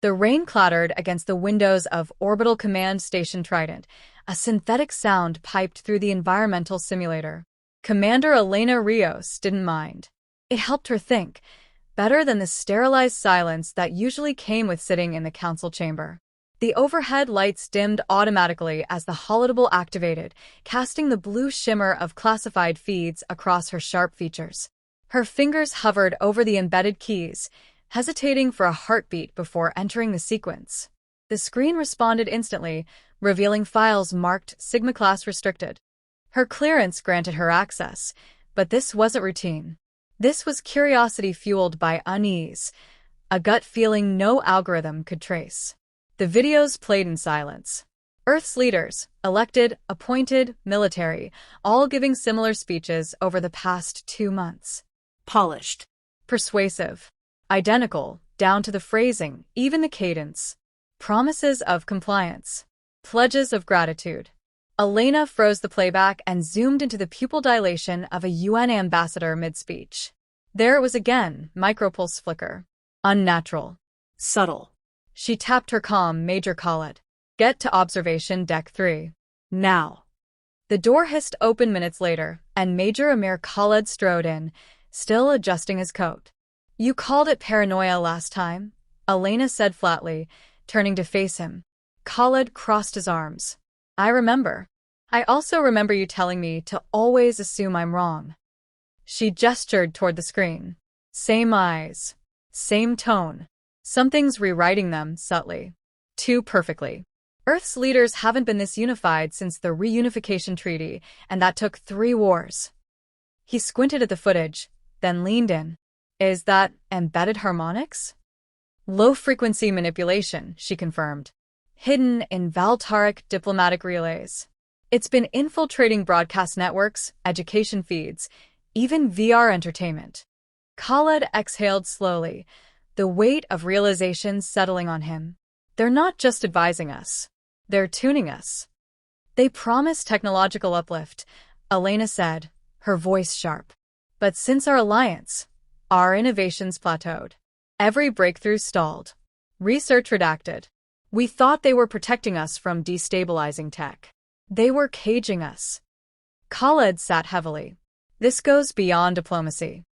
The rain clattered against the windows of Orbital Command Station Trident. A synthetic sound piped through the environmental simulator. Commander Elena Rios didn't mind. It helped her think, better than the sterilized silence that usually came with sitting in the council chamber. The overhead lights dimmed automatically as the holodeble activated, casting the blue shimmer of classified feeds across her sharp features. Her fingers hovered over the embedded keys, hesitating for a heartbeat before entering the sequence. The screen responded instantly, revealing files marked Sigma Class Restricted. Her clearance granted her access, but this wasn't routine. This was curiosity fueled by unease, a gut feeling no algorithm could trace. The videos played in silence. Earth's leaders, elected, appointed, military, all giving similar speeches over the past 2 months. Polished. Persuasive. Identical, down to the phrasing, even the cadence. Promises of compliance. Pledges of gratitude. Elena froze the playback and zoomed into the pupil dilation of a UN ambassador mid-speech. There it was again, micropulse flicker. Unnatural. Subtle. She tapped her comm, Major Khaled. Get to observation deck 3. Now. The door hissed open minutes later, and Major Amir Khaled strode in, still adjusting his coat. You called it paranoia last time, Elena said flatly, turning to face him. Khaled crossed his arms. I remember. I also remember you telling me to always assume I'm wrong. She gestured toward the screen. Same eyes. Same tone. Something's rewriting them subtly. Too perfectly. Earth's leaders haven't been this unified since the reunification treaty, and that took 3 wars. He squinted at the footage, then leaned in. Is that embedded harmonics? Low-frequency manipulation, she confirmed. Hidden in Valtaric diplomatic relays. It's been infiltrating broadcast networks, education feeds, even VR entertainment. Khaled exhaled slowly, the weight of realization settling on him. They're not just advising us. They're tuning us. They promise technological uplift, Elena said, her voice sharp. But since our alliance, our innovations plateaued. Every breakthrough stalled. Research redacted. We thought they were protecting us from destabilizing tech. They were caging us. Khaled sat heavily. This goes beyond diplomacy.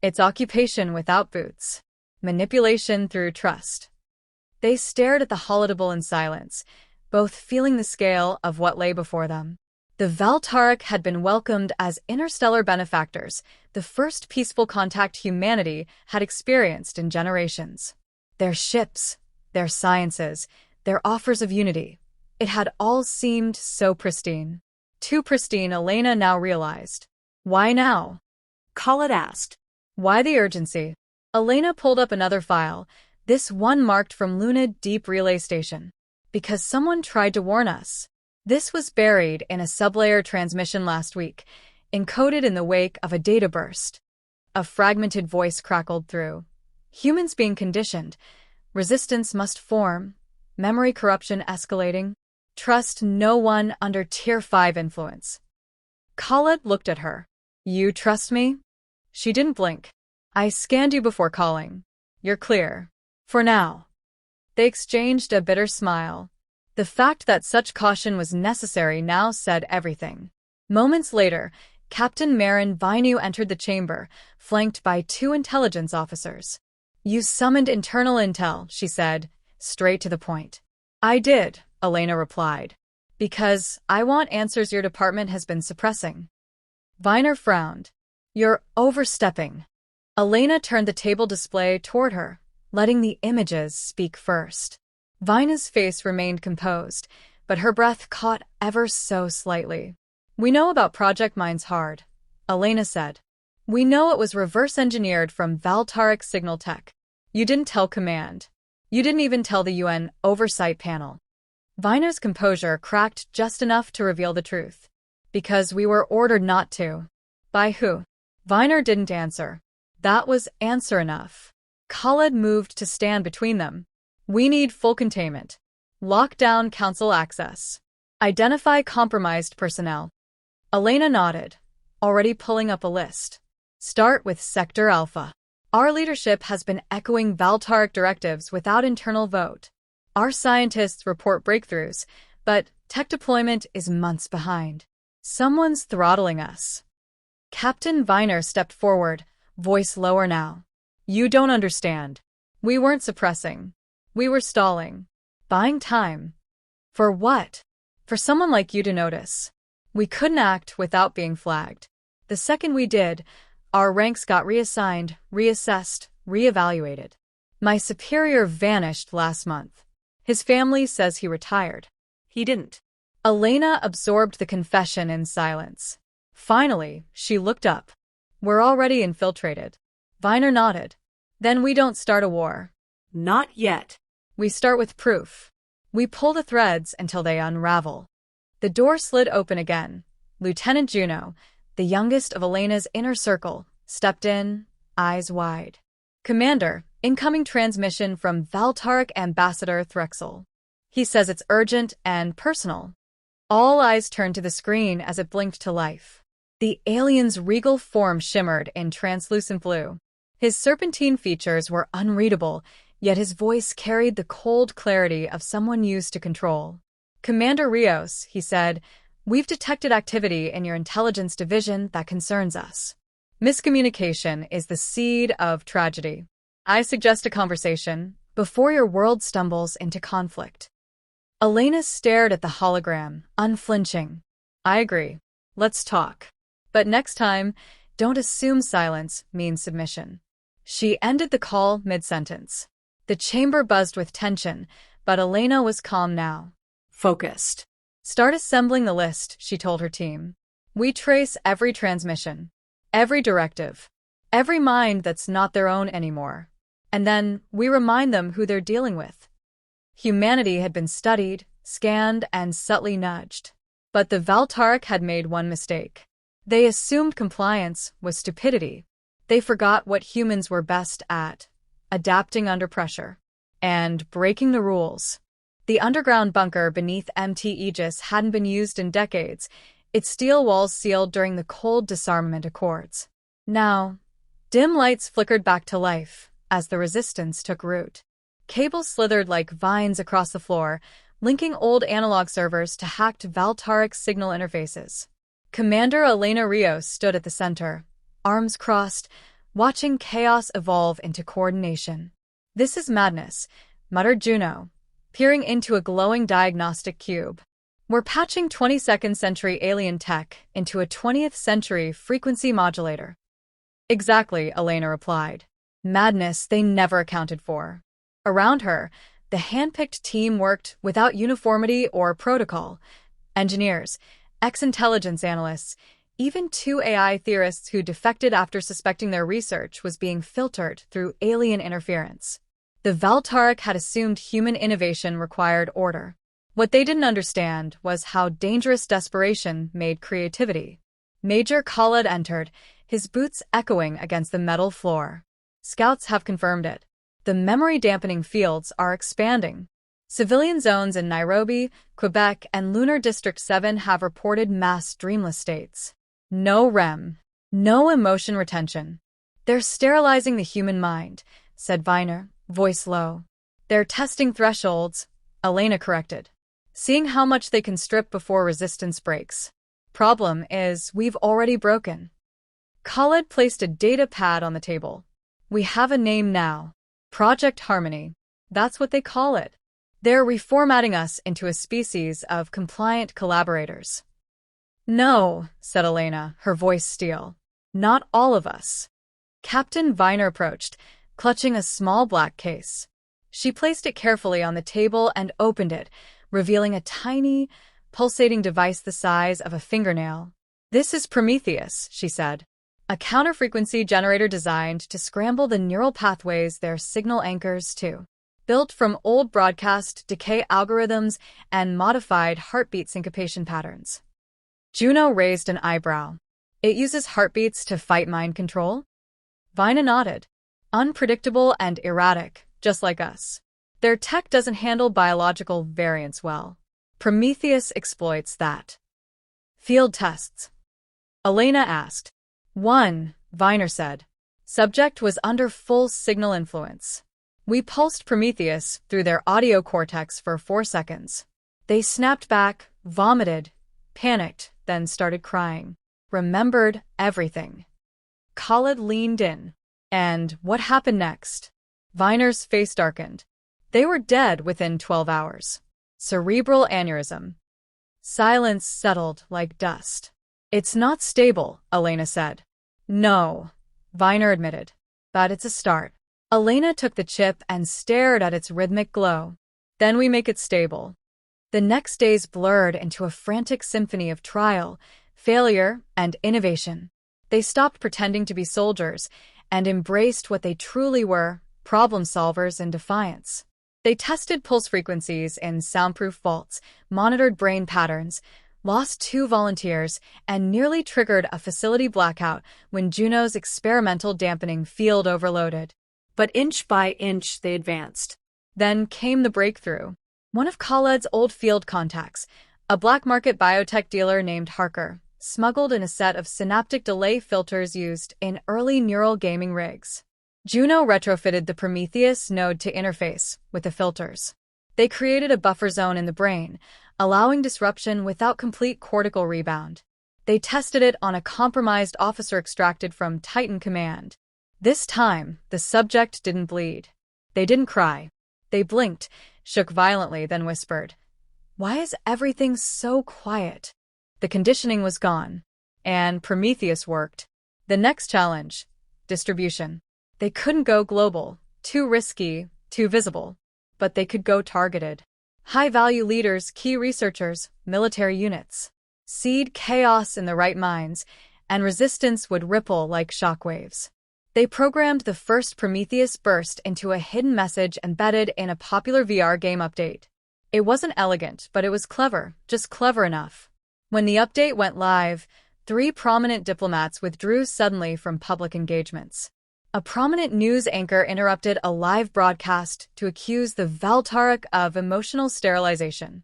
It's occupation without boots. Manipulation through trust. They stared at the holodeble in silence, both feeling the scale of what lay before them. The Valtaric had been welcomed as interstellar benefactors, the first peaceful contact humanity had experienced in generations. Their ships, their sciences, their offers of unity. It had all seemed so pristine. Too pristine, Elena now realized. Why now? Khaled asked. Why the urgency? Elena pulled up another file, this one marked from Luna Deep Relay Station. Because someone tried to warn us. This was buried in a sublayer transmission last week, encoded in the wake of a data burst. A fragmented voice crackled through. Humans being conditioned. Resistance must form. Memory corruption escalating. Trust no one under Tier 5 influence. Khaled looked at her. You trust me? She didn't blink. I scanned you before calling. You're clear. For now. They exchanged a bitter smile. The fact that such caution was necessary now said everything. Moments later, Captain Marin Vainu entered the chamber, flanked by 2 intelligence officers. You summoned internal intel, she said, straight to the point. I did, Elena replied. Because I want answers your department has been suppressing. Viner frowned. You're overstepping. Elena turned the table display toward her, letting the images speak first. Vina's face remained composed, but her breath caught ever so slightly. We know about Project Mind's Hard, Elena said. We know it was reverse-engineered from Valtaric signal tech. You didn't tell Command. You didn't even tell the UN Oversight Panel. Vina's composure cracked just enough to reveal the truth. Because we were ordered not to. By who? Viner didn't answer. That was answer enough. Khaled moved to stand between them. We need full containment. Lock down council access. Identify compromised personnel. Elena nodded, already pulling up a list. Start with Sector Alpha. Our leadership has been echoing Valtaric directives without internal vote. Our scientists report breakthroughs, but tech deployment is months behind. Someone's throttling us. Captain Viner stepped forward, voice lower now. You don't understand. We weren't suppressing. We were stalling. Buying time. For what? For someone like you to notice. We couldn't act without being flagged. The second we did, our ranks got reassigned, reassessed, reevaluated. My superior vanished last month. His family says he retired. He didn't. Elena absorbed the confession in silence. Finally, she looked up. We're already infiltrated. Viner nodded. Then we don't start a war. Not yet. We start with proof. We pull the threads until they unravel. The door slid open again. Lieutenant Juno, the youngest of Elena's inner circle, stepped in, eyes wide. Commander, incoming transmission from Valtaric Ambassador Threxel. He says it's urgent and personal. All eyes turned to the screen as it blinked to life. The alien's regal form shimmered in translucent blue. His serpentine features were unreadable, yet his voice carried the cold clarity of someone used to control. Commander Rios, he said, we've detected activity in your intelligence division that concerns us. Miscommunication is the seed of tragedy. I suggest a conversation before your world stumbles into conflict. Elena stared at the hologram, unflinching. I agree. Let's talk. But next time, don't assume silence means submission. She ended the call mid-sentence. The chamber buzzed with tension, but Elena was calm now. Focused. Start assembling the list, she told her team. We trace every transmission, every directive, every mind that's not their own anymore. And then we remind them who they're dealing with. Humanity had been studied, scanned, and subtly nudged. But the Valtaric had made one mistake. They assumed compliance was stupidity. They forgot what humans were best at, adapting under pressure, and breaking the rules. The underground bunker beneath MT Aegis hadn't been used in decades, its steel walls sealed during the cold disarmament accords. Now, dim lights flickered back to life as the resistance took root. Cables slithered like vines across the floor, linking old analog servers to hacked Valtaric signal interfaces. Commander Elena Rios stood at the center, arms crossed, watching chaos evolve into coordination. This is madness, muttered Juno, peering into a glowing diagnostic cube. We're patching 22nd century alien tech into a 20th century frequency modulator. Exactly, Elena replied. Madness they never accounted for. Around her, the hand-picked team worked without uniformity or protocol. Engineers, ex-intelligence analysts, even 2 AI theorists who defected after suspecting their research was being filtered through alien interference. The Valtaric had assumed human innovation required order. What they didn't understand was how dangerous desperation made creativity. Major Khaled entered, his boots echoing against the metal floor. Scouts have confirmed it. The memory-dampening fields are expanding. Civilian zones in Nairobi, Quebec, and Lunar District 7 have reported mass dreamless states. No REM. No emotion retention. They're sterilizing the human mind, said Viner, voice low. They're testing thresholds, Elena corrected. Seeing how much they can strip before resistance breaks. Problem is, we've already broken. Khaled placed a data pad on the table. We have a name now. Project Harmony. That's what they call it. They're reformatting us into a species of compliant collaborators. No, said Elena, her voice steel. Not all of us. Captain Viner approached, clutching a small black case. She placed it carefully on the table and opened it, revealing a tiny, pulsating device the size of a fingernail. This is Prometheus, she said. A counter-frequency generator designed to scramble the neural pathways their signal anchors to. Built from old broadcast decay algorithms and modified heartbeat syncopation patterns. Juno raised an eyebrow. It uses heartbeats to fight mind control? Vina nodded. Unpredictable and erratic, just like us. Their tech doesn't handle biological variance well. Prometheus exploits that. Field tests. Elena asked. 1, Viner said. Subject was under full signal influence. We pulsed Prometheus through their audio cortex for 4 seconds. They snapped back, vomited, panicked, then started crying. Remembered everything. Khaled leaned in. And what happened next? Viner's face darkened. They were dead within 12 hours. Cerebral aneurysm. Silence settled like dust. It's not stable, Elena said. No, Viner admitted. But it's a start. Elena took the chip and stared at its rhythmic glow. Then we make it stable. The next days blurred into a frantic symphony of trial, failure, and innovation. They stopped pretending to be soldiers and embraced what they truly were, problem solvers in defiance. They tested pulse frequencies in soundproof vaults, monitored brain patterns, lost 2 volunteers, and nearly triggered a facility blackout when Juno's experimental dampening field overloaded. But inch by inch they advanced. Then came the breakthrough. One of Khaled's old field contacts, a black market biotech dealer named Harker, smuggled in a set of synaptic delay filters used in early neural gaming rigs. Juno retrofitted the Prometheus node to interface with the filters. They created a buffer zone in the brain, allowing disruption without complete cortical rebound. They tested it on a compromised officer extracted from Titan Command. This time, the subject didn't bleed. They didn't cry. They blinked, shook violently, then whispered, "Why is everything so quiet?" The conditioning was gone, and Prometheus worked. The next challenge, distribution. They couldn't go global, too risky, too visible. But they could go targeted. High-value leaders, key researchers, military units. Seed chaos in the right minds, and resistance would ripple like shockwaves. They programmed the first Prometheus burst into a hidden message embedded in a popular VR game update. It wasn't elegant, but it was clever, just clever enough. When the update went live, 3 prominent diplomats withdrew suddenly from public engagements. A prominent news anchor interrupted a live broadcast to accuse the Valtaric of emotional sterilization.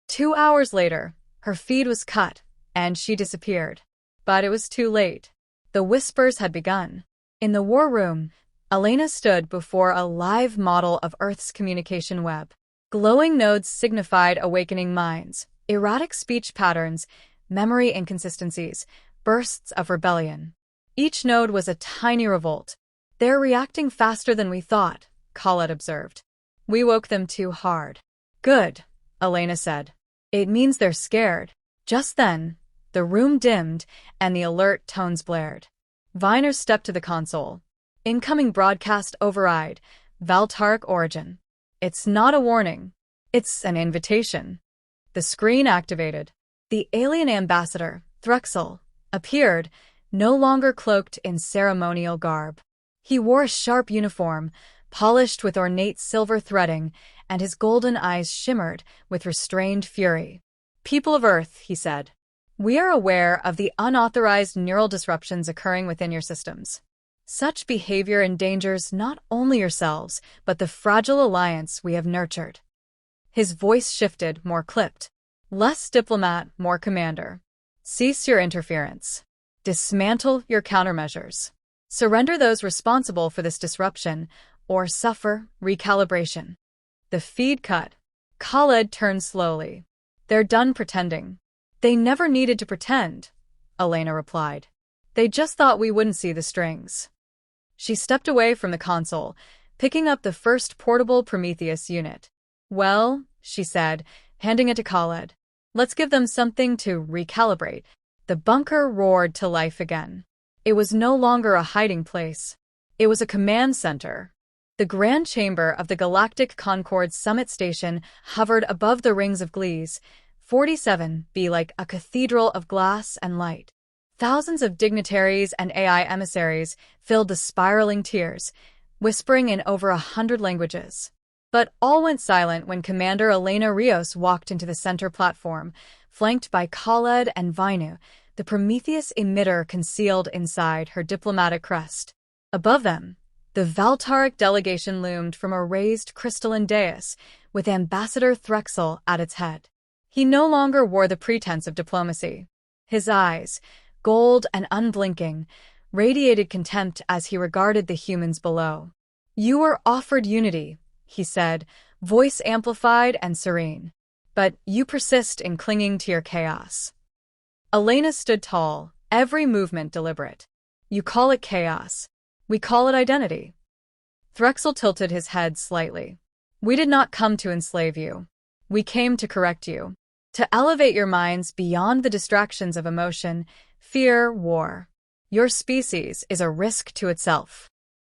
2 hours later, her feed was cut, and she disappeared. But it was too late. The whispers had begun. In the war room, Elena stood before a live model of Earth's communication web. Glowing nodes signified awakening minds, erratic speech patterns, memory inconsistencies, bursts of rebellion. Each node was a tiny revolt. "They're reacting faster than we thought," Khaled observed. "We woke them too hard." "Good," Elena said. "It means they're scared." Just then, the room dimmed and the alert tones blared. Viner stepped to the console. "Incoming broadcast override, Valtaric origin." "It's not a warning. It's an invitation." The screen activated. The alien ambassador, Threxel, appeared, no longer cloaked in ceremonial garb. He wore a sharp uniform, polished with ornate silver threading, and his golden eyes shimmered with restrained fury. "People of Earth," he said, "we are aware of the unauthorized neural disruptions occurring within your systems. Such behavior endangers not only yourselves, but the fragile alliance we have nurtured." His voice shifted, more clipped. "Less diplomat, more commander. Cease your interference. Dismantle your countermeasures. Surrender those responsible for this disruption, or suffer recalibration." The feed cut. Khaled turned slowly. "They're done pretending." "They never needed to pretend," Elena replied. "They just thought we wouldn't see the strings." She stepped away from the console, picking up the first portable Prometheus unit. "Well," she said, handing it to Khaled, "let's give them something to recalibrate." The bunker roared to life again. It was no longer a hiding place. It was a command center. The grand chamber of the Galactic Concord Summit Station hovered above the rings of Gliese, 47B, like a cathedral of glass and light. Thousands of dignitaries and AI emissaries filled the spiraling tiers, whispering in over 100 languages. But all went silent when Commander Elena Rios walked into the center platform, flanked by Khaled and Vinu, the Prometheus emitter concealed inside her diplomatic crest. Above them, the Valtaric delegation loomed from a raised crystalline dais, with Ambassador Threxel at its head. He no longer wore the pretense of diplomacy. His eyes, gold and unblinking, radiated contempt as he regarded the humans below. "You were offered unity," he said, voice amplified and serene. "But you persist in clinging to your chaos." Elena stood tall, every movement deliberate. "You call it chaos. We call it identity." Threxel tilted his head slightly. "We did not come to enslave you. We came to correct you. To elevate your minds beyond the distractions of emotion, fear, war. Your species is a risk to itself."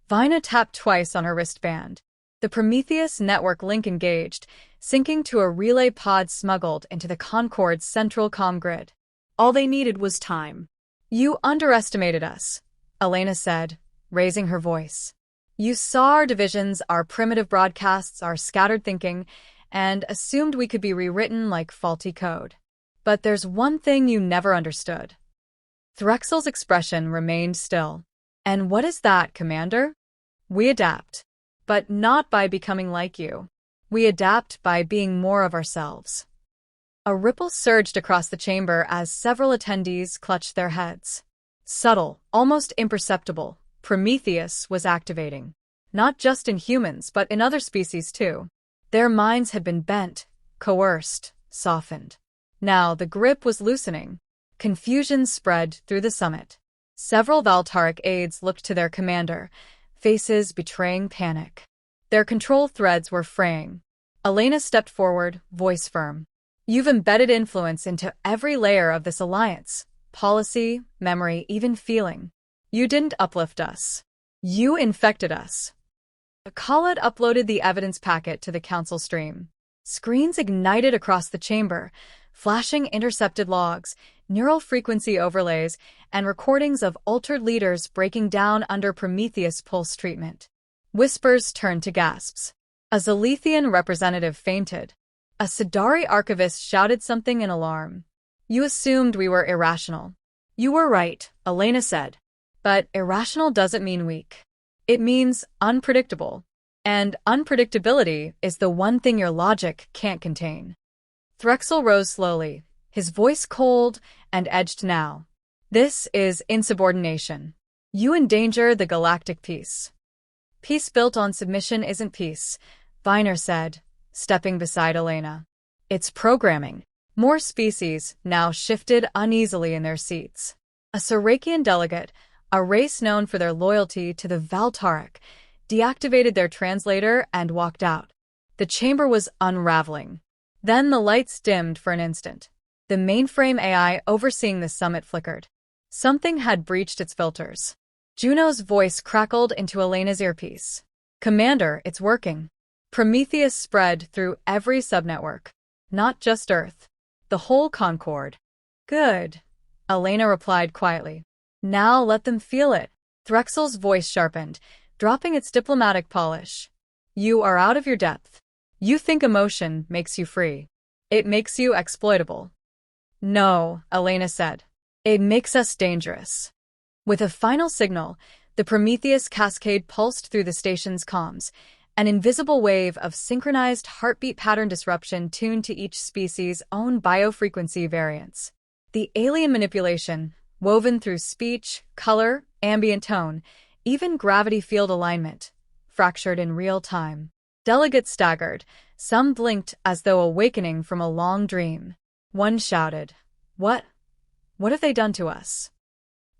Vina tapped twice on her wristband. The Prometheus network link engaged, syncing to a relay pod smuggled into the Concorde's central comm grid. All they needed was time. "You underestimated us," Elena said, raising her voice. "You saw our divisions, our primitive broadcasts, our scattered thinking, and assumed we could be rewritten like faulty code. But there's one thing you never understood." Threxel's expression remained still. "And what is that, Commander?" "We adapt. But not by becoming like you. We adapt by being more of ourselves." A ripple surged across the chamber as several attendees clutched their heads. Subtle, almost imperceptible, Prometheus was activating. Not just in humans, but in other species too. Their minds had been bent, coerced, softened. Now the grip was loosening. Confusion spread through the summit. Several Valtaric aides looked to their commander, faces betraying panic. Their control threads were fraying. Elena stepped forward, voice firm. "You've embedded influence into every layer of this alliance. Policy, memory, even feeling. You didn't uplift us. You infected us." Khaled uploaded the evidence packet to the council stream. Screens ignited across the chamber, flashing intercepted logs, neural frequency overlays, and recordings of altered leaders breaking down under Prometheus pulse treatment. Whispers turned to gasps. A Zalithian representative fainted. A Sidari archivist shouted something in alarm. "You assumed we were irrational." "You were right," Elena said. "But irrational doesn't mean weak. It means unpredictable. And unpredictability is the one thing your logic can't contain." Threxel rose slowly, his voice cold and edged now. "This is insubordination. You endanger the galactic peace." "Peace built on submission isn't peace," Viner said, stepping beside Elena. "It's programming." More species now shifted uneasily in their seats. A Sarakian delegate, a race known for their loyalty to the Valtaric, deactivated their translator and walked out. The chamber was unraveling. Then the lights dimmed for an instant. The mainframe AI overseeing the summit flickered. Something had breached its filters. Juno's voice crackled into Elena's earpiece. "Commander, it's working." Prometheus spread through every subnetwork. Not just Earth. The whole Concorde. "Good," Elena replied quietly. "Now let them feel it." Threxel's voice sharpened, dropping its diplomatic polish. "You are out of your depth. You think emotion makes you free. It makes you exploitable." "No," Elena said. "It makes us dangerous." With a final signal, the Prometheus cascade pulsed through the station's comms, an invisible wave of synchronized heartbeat pattern disruption tuned to each species' own biofrequency variants. The alien manipulation, woven through speech, color, ambient tone, even gravity field alignment, fractured in real time. Delegates staggered, some blinked as though awakening from a long dream. One shouted, What have they done to us?"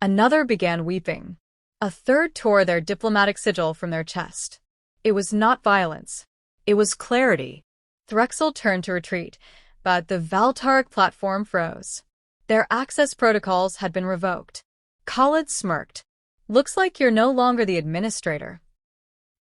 Another began weeping. A third tore their diplomatic sigil from their chest. It was not violence. It was clarity. Threxel turned to retreat, but the Valtaric platform froze. Their access protocols had been revoked. Khalid smirked. "Looks like you're no longer the administrator."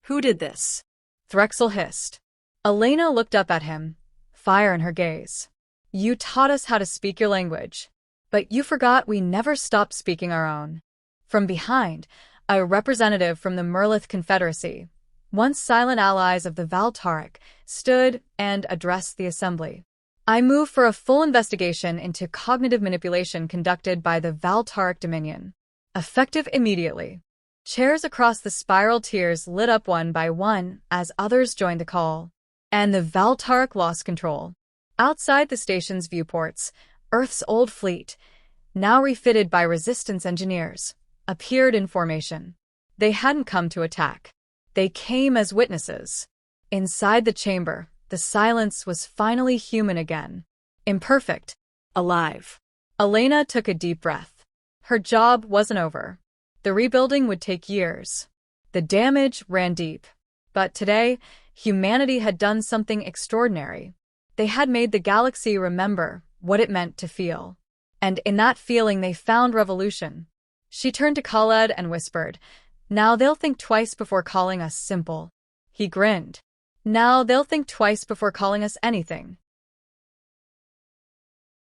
"Who did this?" Threxel hissed. Elena looked up at him, fire in her gaze. "You taught us how to speak your language. But you forgot we never stopped speaking our own." From behind, a representative from the Merlith Confederacy, once silent allies of the Valtaric, stood and addressed the assembly. "I move for a full investigation into cognitive manipulation conducted by the Valtaric Dominion. Effective immediately." Chairs across the spiral tiers lit up one by one as others joined the call. And the Valtaric lost control. Outside the station's viewports, Earth's old fleet, now refitted by resistance engineers, appeared in formation. They hadn't come to attack. They came as witnesses. Inside the chamber, the silence was finally human again. Imperfect. Alive. Elena took a deep breath. Her job wasn't over. The rebuilding would take years. The damage ran deep. But today, humanity had done something extraordinary. They had made the galaxy remember what it meant to feel. And in that feeling they found revolution. She turned to Khaled and whispered, "Now they'll think twice before calling us simple." He grinned. "Now they'll think twice before calling us anything."